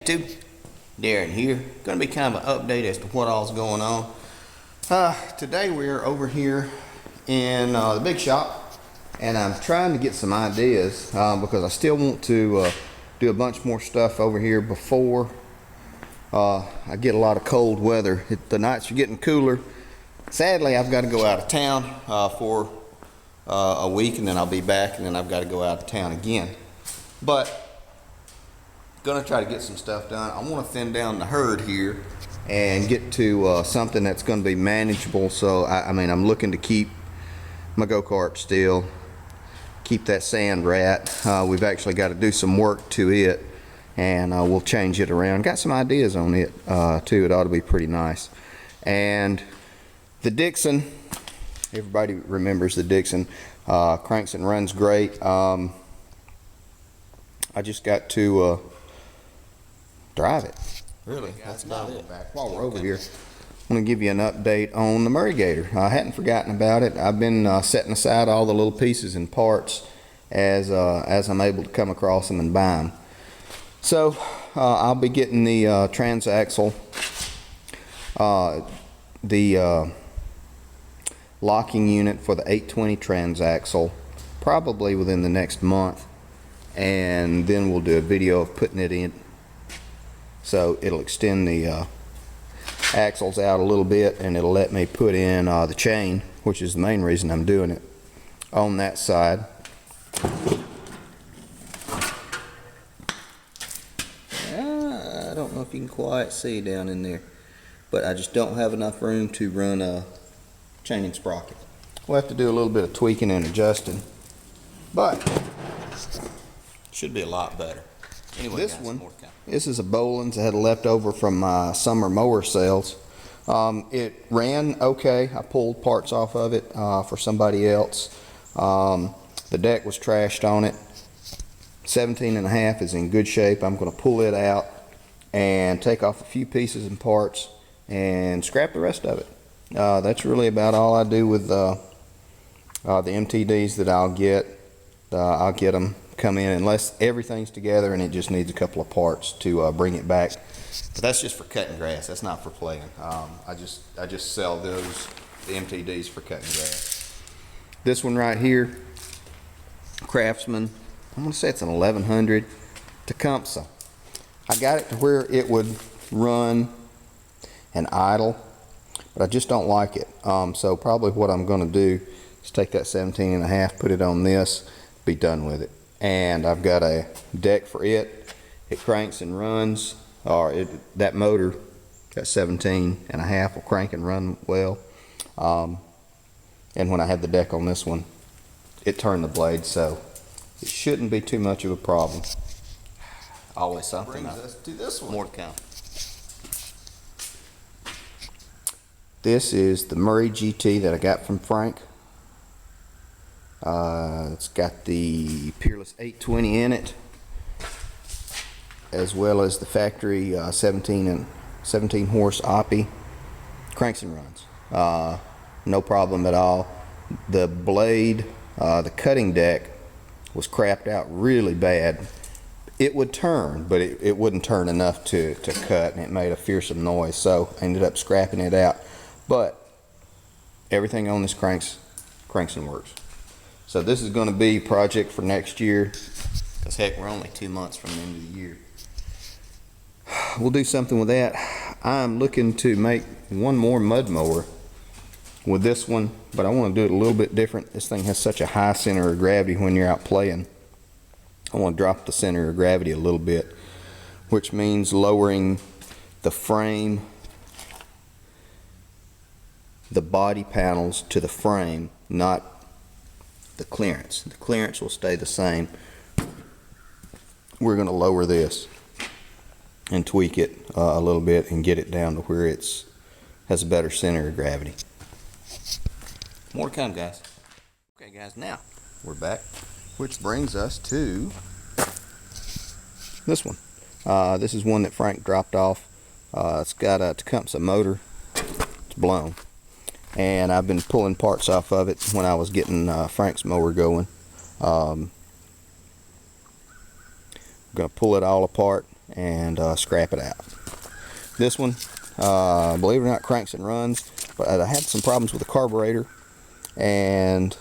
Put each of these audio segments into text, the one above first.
Darren here. Going to be kind of an update as to what all's going on. Today we're over here in the big shop, and I'm trying to get some ideas because I still want to do a bunch more stuff over here before I get a lot of cold weather. The nights are getting cooler. Sadly, I've got to go out of town for a week, and then I'll be back, and then I've got to go out of town again. But gonna try to get some stuff done. I want to thin down the herd here and get to something that's going to be manageable. So I mean, I'm looking to keep my go-kart still, keep that sand rat. We've actually got to do some work to it, and we'll change it around. Got some ideas on it too. It ought to be pretty nice. And the Dixon, everybody remembers the Dixon, cranks and runs great. I just got to drive it. Really, that's about it. While we're over here, I'm going to give you an update on the Murray Gator. I hadn't forgotten about it. I've been setting aside all the little pieces and parts as I'm able to come across them and buy them. So I'll be getting the transaxle, the locking unit for the 820 transaxle probably within the next month, and then we'll do a video of putting it in. So it'll extend the axles out a little bit, and it'll let me put in the chain, which is the main reason I'm doing it, on that side. I don't know if you can quite see down in there, but I just don't have enough room to run a chain and sprocket. We'll have to do a little bit of tweaking and adjusting, but should be a lot better. Anyway, this one, this is a Boland's that had left over from my summer mower sales. It ran okay. I pulled parts off of it for somebody else. The deck was trashed on it. 17.5 is in good shape. I'm going to pull it out and take off a few pieces and parts and scrap the rest of it. That's really about all I do with the MTDs that I'll get. I'll get them come in unless everything's together and it just needs a couple of parts to bring it back. But that's just for cutting grass. That's not for playing. I just sell those, the MTDs, for cutting grass. This one right here, Craftsman, I'm gonna say it's an 1100 Tecumseh. I got it to where it would run and idle, but I just don't like it. So probably what I'm gonna do is take that 17.5, put it on this, be done with it. And I've got a deck for it. It cranks and runs, or that motor, that 17.5, will crank and run well. And when I had the deck on this one, it turned the blade, so it shouldn't be too much of a problem. Always something. Brings us to this one. More to come. This is the Murray GT that I got from Frank. It's got the Peerless 820 in it, as well as the factory 17 horse Oppie. Cranks and runs. No problem at all. The blade, the cutting deck, was crapped out really bad. It would turn, but it wouldn't turn enough to cut, and it made a fearsome noise, so I ended up scrapping it out. But everything on this cranks and works. So this is going to be a project for next year, because heck, we're only 2 months from the end of the year. We'll do something with that. I'm looking to make one more mud mower with this one, but I want to do it a little bit different. This thing has such a high center of gravity when you're out playing. I want to drop the center of gravity a little bit, which means lowering the frame, the body panels to the frame, not the clearance. The clearance will stay the same. We're going to lower this and tweak it a little bit and get it down to where it's has a better center of gravity. More to come, guys. Okay, guys, now we're back, which brings us to this one. This is one that Frank dropped off. It's got a Tecumseh motor. It's blown, and I've been pulling parts off of it when I was getting Frank's mower going. I'm gonna pull it all apart and scrap it out. This one, believe it or not, cranks and runs, but I had some problems with the carburetor, and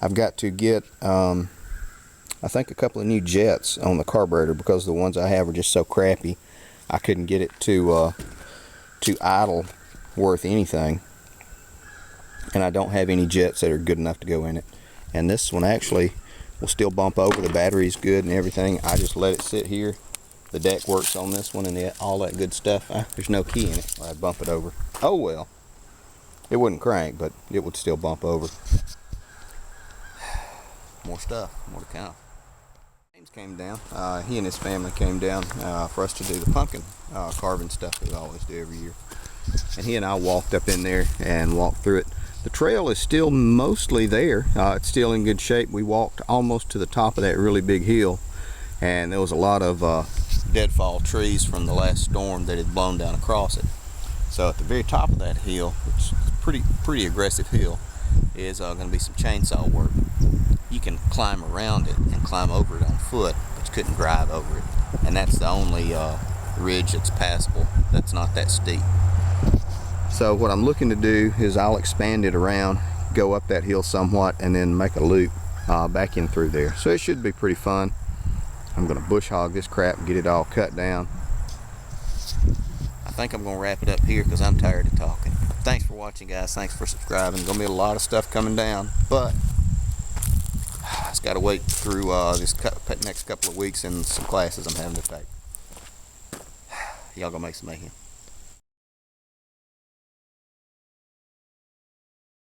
I've got to get I think a couple of new jets on the carburetor because the ones I have are just so crappy. I couldn't get it to idle worth anything, and I don't have any jets that are good enough to go in it. And this one actually will still bump over. The battery's good and everything. I just let it sit here. The deck works on this one and all that good stuff. There's no key in it. I'd bump it over. Oh well. It wouldn't crank, but it would still bump over. More stuff, more to count. James came down. He and his family came down for us to do the pumpkin carving stuff that we always do every year. And he and I walked up in there and walked through it. The trail is still mostly there. It's still in good shape. We walked almost to the top of that really big hill, and there was a lot of deadfall trees from the last storm that had blown down across it. So at the very top of that hill, which is a pretty aggressive hill, is going to be some chainsaw work. You can climb around it and climb over it on foot, but you couldn't drive over it. And that's the only ridge that's passable that's not that steep. So what I'm looking to do is I'll expand it around, go up that hill somewhat, and then make a loop back in through there. So it should be pretty fun. I'm going to bush hog this crap and get it all cut down. I think I'm going to wrap it up here because I'm tired of talking. Thanks for watching, guys. Thanks for subscribing. Going to be a lot of stuff coming down, but I just got to wait through this next couple of weeks and some classes I'm having to take. Y'all gonna make some mayhem.